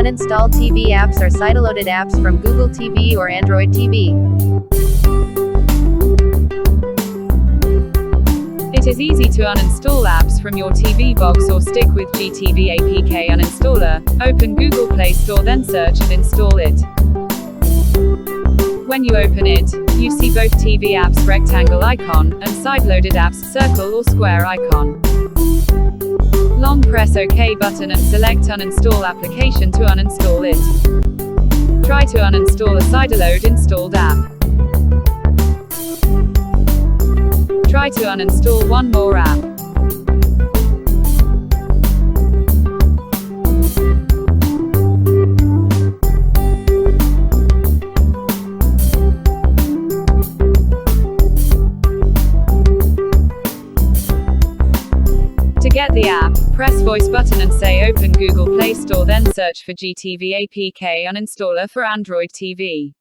uninstall TV apps or sideloaded apps from Google TV or Android TV. It is easy to uninstall apps from your TV box or stick with GTV APK uninstaller. Open Google Play Store, then search and install it. When you open it, you see both TV apps rectangle icon, and sideloaded apps circle or square icon. Long press OK button and select uninstall application to uninstall it. Try to uninstall a sideload installed app. Try to uninstall one more app. To get the app, press voice button and say open Google Play Store, then search for GTV APK uninstaller for Android TV.